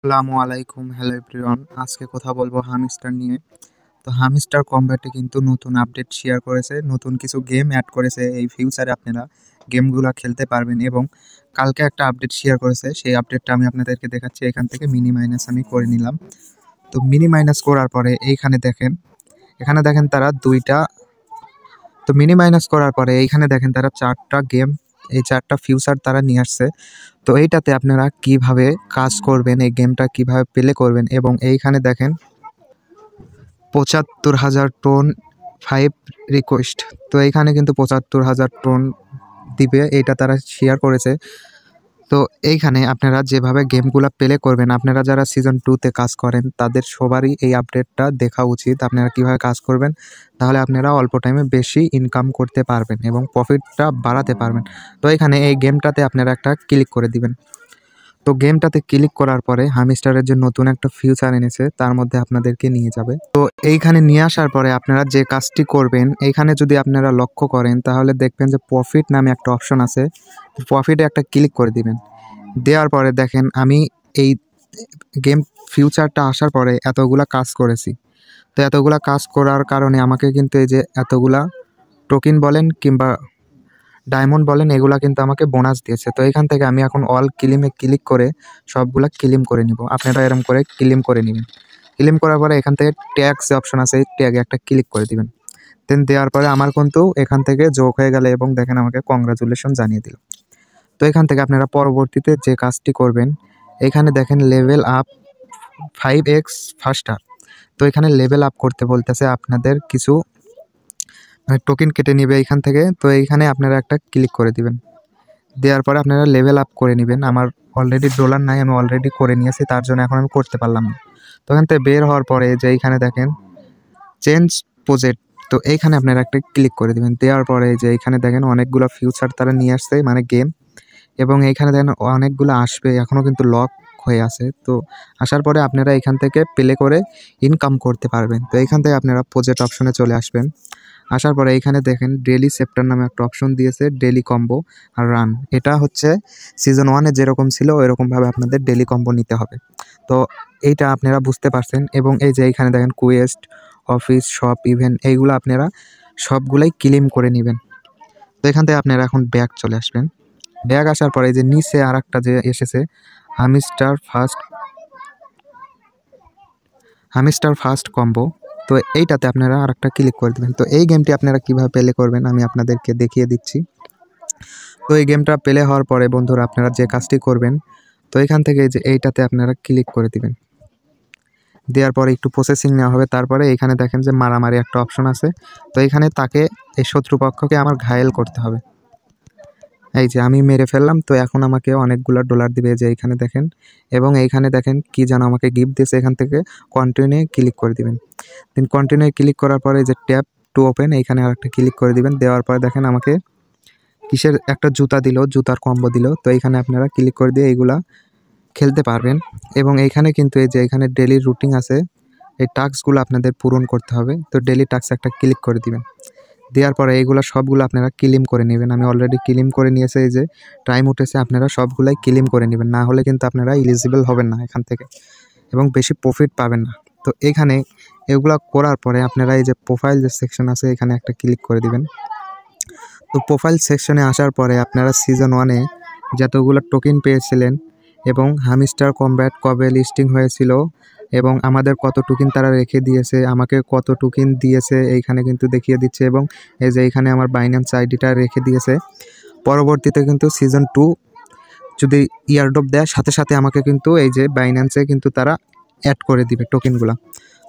আসসালামু আলাইকুম, hello everyone. আজকে কথা বলবো হামস্টার নিয়ে। তো হামস্টার কম্ব্যাটে কিন্তু নতুন আপডেট শেয়ার করেছে, নতুন কিছু গেম অ্যাড করেছে। এই ফিউচারে আপনারা গেমগুলো খেলতে পারবেন এবং কালকে একটা আপডেট শেয়ার করেছে, সেই আপডেটটা আমি আপনাদেরকে দেখাচ্ছি। এখান থেকে মিনি মাইনাস আমি করে নিলাম। তো মিনি মাইনাস করার পরে এখানে দেখেন তারা দুইটা। তো মিনি মাইনাস করার পরে এইখানে দেখেন তারা চারটা গেম, এই চারটা ফিউচার তারা নিয়ে আসছে। তো এইটাতে আপনারা কিভাবে কাজ করবেন, এই গেমটা কিভাবে প্লে করবেন, এবং এইখানে দেখেন ৭৫,০০০ টোন 5 রিকোয়েস্ট। তো এইখানে কিন্তু ৭৫,০০০ টোন দিবে, এইটা তারা শেয়ার করেছে। তো এইখানে আপনারা যেভাবে গেমগুলো প্লে করবেন, আপনারা যারা সিজন 2-তে কাজ করেন তাদের সবারই এই আপডেটটা দেখা উচিত। আপনারা কিভাবে কাজ করবেন, তাহলে আপনারা অল্প টাইমে বেশি ইনকাম করতে পারবেন এবং প্রফিটটা বাড়াতে পারবেন। তো এখানে এই গেমটাতে আপনারা একটা ক্লিক করে দিবেন। তো গেমটাতে ক্লিক করার পরে হামস্টারের যে নতুন একটা ফিউচার এনেছে তার মধ্যে আপনাদেরকে নিয়ে যাবে। তো এইখানে নিয়ে আসার পরে আপনারা যে কাজটি করবেন, এইখানে যদি আপনারা লক্ষ্য করেন তাহলে দেখবেন যে প্রফিট নামে একটা অপশন আছে। প্রফিটে একটা ক্লিক করে দিবেন। দেওয়ার পরে দেখেন আমি এই গেম ফিউচারটা আসার পরে এতগুলা কাজ করেছি। তো এতগুলা কাজ করার কারণে আমাকে কিন্তু এই যে এতগুলা টোকেন বলেন কিংবা ডায়মন্ড বলেন, এগুলা কিন্তু আমাকে বোনাস দিয়েছে। তো এখান থেকে আমি এখন অল ক্লিমে ক্লিক করে সবগুলা ক্লেম করে নিব। আপনারা এরকম করে ক্লেম করে নেবেন। ক্লেম করার পরে এখান থেকে ট্যাক্স যে অপশন আছে, এই ট্যাগে একটা ক্লিক করে দিবেন। দেন দেওয়ার পরে আমার কিন্তু এখান থেকে যোগ হয়ে গেলে এবং দেখেন আমাকে কংগ্রাচুলেশন জানিয়ে দিল। তো এখান থেকে আপনারা পরবর্তীতে যে কাজটি করবেন, এখানে দেখেন লেভেল আপ 5x ফাস্টার। তো এখানে লেভেল আপ করতে বলতেছে, আপনাদের কিছু টোকেন কেটে নিবে এইখান থেকে। তো এইখানে আপনারা একটা ক্লিক করে দিবেন। দেওয়ার পরে আপনারা লেভেল আপ করে নেবেন। আমার অলরেডি ডলার নাই, আমি অলরেডি করে নিয়েছি, তার জন্য এখন আমি করতে পারলাম না। তো এখান থেকে বের হওয়ার পরে যে এইখানে দেখেন চেঞ্জ প্রজেক্ট, তো এইখানে আপনারা একটা ক্লিক করে দেবেন। দেওয়ার পরে যে এইখানে দেখেন অনেকগুলো ফিউচার তারা নিয়ে আসছে, মানে গেম, এবং এইখানে দেখেন অনেকগুলো আসবে, এখনও কিন্তু লক হয়ে আছে। তো আসার পরে আপনারা এখান থেকে প্লে করে ইনকাম করতে পারবেন। তো এইখান থেকে আপনারা প্রজেক্ট অপশনে চলে আসবেন। আসার পরে এইখানে দেখেন ডেইলি চ্যাপ্টার নামে একটা অপশন দিয়েছে, ডেইলি কম্বো আর রান। এটা হচ্ছে সিজন 1-এ যেরকম ছিল ওইরকমভাবে আপনাদের ডেইলি কম্বো নিতে হবে। তো এইটা আপনারা বুঝতে পারছেন। এবং এই যে এইখানে দেখেন কোয়েস্ট, অফিস, শপ, ইভেন্ট, এইগুলো আপনারা সবগুলাই ক্লেম করে নেবেন। তো এখান থেকে আপনারা এখন ব্যাক চলে আসবেন। ব্যাক আসার পরে যে নিচে আর একটা যে এসেছে হামিস্টার ফার্স্ট কম্বো, তো এইটাতে আপনারা আর একটা ক্লিক করে দেবেন। তো এই গেমটি আপনারা কীভাবে প্লে করবেন আমি আপনাদেরকে দেখিয়ে দিচ্ছি। তো এই গেমটা প্লে হওয়ার পরে বন্ধুরা আপনারা যে কাজটি করবেন, তো এখান থেকে যে এইটাতে আপনারা ক্লিক করে দিবেন। দেওয়ার পরে একটু প্রসেসিং নেওয়া হবে। তারপরে এখানে দেখেন যে মারামারি একটা অপশন আছে। তো এখানে তাকে, এই শত্রুপক্ষকে আমার ঘায়েল করতে হবে। এই যে আমি মেরে ফেললাম। তো এখন আমাকে অনেকগুলো ডলার দিবে, যে এইখানে দেখেন, এবং এইখানে দেখেন কি যেন আমাকে গিফট দিয়েছে। এখান থেকে কন্টিনিউ ক্লিক করে দিবেন। দেন কন্টিনিউ ক্লিক করার পরে যে ট্যাপ টু ওপেন, এইখানে আর একটা ক্লিক করে দিবেন। দেওয়ার পরে দেখেন আমাকে কিসের একটা জুতা দিল, জুতার কম্বো দিল। তো এইখানে আপনারা ক্লিক করে দিয়ে এইগুলা খেলতে পারবেন। এবং এইখানে কিন্তু এই যে এখানে ডেলি রুটিন আছে, এই টাস্কগুলো আপনাদের পূরণ করতে হবে। তো ডেলি টাস্ক একটা ক্লিক করে দিবেন। দেওয়ার পরে এইগুলো সবগুলো আপনারা ক্লেম করে নেবেন। আমি অলরেডি ক্লেম করে নিয়েছি, এই যে টাইম উঠেছে, আপনারা সবগুলাই ক্লেম করে নেবেন, না হলে কিন্তু আপনারা এলিজিবল হবেন না এখান থেকে এবং বেশি প্রফিট পাবেন না। তো এখানে এগুলো করার পরে আপনারা এই যে প্রোফাইল যে সেকশন আছে, এখানে একটা ক্লিক করে দিবেন। তো প্রোফাইল সেকশনে আসার পরে আপনারা সিজন 1-এ যতগুলো টোকেন পেয়েছিলেন এবং হামস্টার কম্ব্যাট কবে লিস্টিং হয়েছিল এবং আমাদের কত টোকেন তারা রেখে দিয়েছে, আমাকে কত টোকেন দিয়েছে এইখানে কিন্তু দেখিয়ে দিচ্ছে। এবং এই যে এইখানে আমার বাইন্যান্স আইডিটা রেখে দিয়েছে। পরবর্তীতে কিন্তু সিজন 2 যদি ইয়ারড্রপ দেয়, সাথে সাথে আমাকে কিন্তু এই যে বাইন্যান্সে কিন্তু তারা অ্যাড করে দিবে টোকেনগুলো।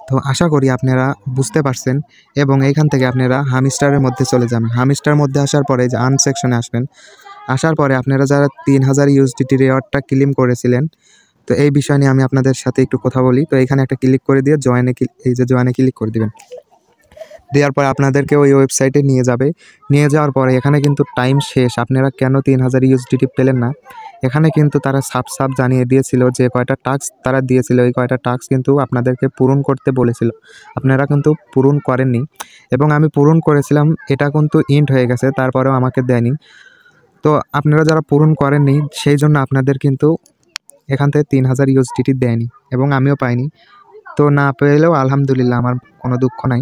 তো আশা করি আপনারা বুঝতে পারছেন। এবং এইখান থেকে আপনারা হামস্টারের মধ্যে চলে যাবেন। হামস্টার মধ্যে আসার পরে যে আর্ন সেকশনে আসবেন। আসার পরে আপনারা যারা 3000 ইউএসডিটি রেওয়ার্ডটা ক্লেম করেছিলেন, তো এই বিষয় নিয়ে আমি আপনাদের সাথে একটু কথা বলি। তো এখানে একটা ক্লিক করে দিয়ে এই যে জয়েনে ক্লিক করে দিবেন। দেওয়ার পরে আপনাদেরকে ওই ওয়েবসাইটে নিয়ে যাবে। নিয়ে যাওয়ার পরে এখানে কিন্তু টাইম শেষ, আপনারা কেন 3000 ইউএসডিটি পেলেন না, এখানে কিন্তু তারা সাফ জানিয়ে দিয়েছিল যে কয়টা টাস্ক তারা দিয়েছিল, এই কয়টা টাস্ক কিন্তু আপনাদেরকে পূরণ করতে বলেছিল, আপনারা কিন্তু পূরণ করেননি। এবং আমি পূরণ করেছিলাম, এটা কিন্তু ইন্ড হয়ে গেছে, তারপরেও আমাকে দেয়নি। তো আপনারা যারা পূরণ করেননি সেই জন্য আপনাদের কিন্তু এখান থেকে 3000 ইউএসডিটি দেয়নি এবং আমিও পাইনি। তো না পেলেও আলহামদুলিল্লাহ, আমার কোনো দুঃখ নাই।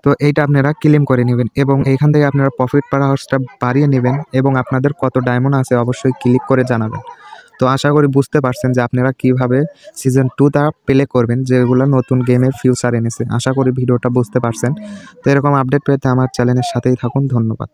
তো এইটা আপনারা ক্লেম করে নেবেন এবং এইখান থেকে আপনারা প্রফিট পার আওয়ার্সটা বাড়িয়ে নেবেন এবং আপনাদের কত ডায়মন্ড আছে অবশ্যই ক্লিক করে জানাবেন। তো আশা করি বুঝতে পারছেন যে আপনারা কিভাবে সিজন 2টা প্লে করবেন, যেগুলো নতুন গেমের ফিউচার এনেছে। আশা করি ভিডিওটা বুঝতে পারছেন। তো এরকম আপডেট পেতে আমার চ্যানেলের সাথেই থাকুন। ধন্যবাদ।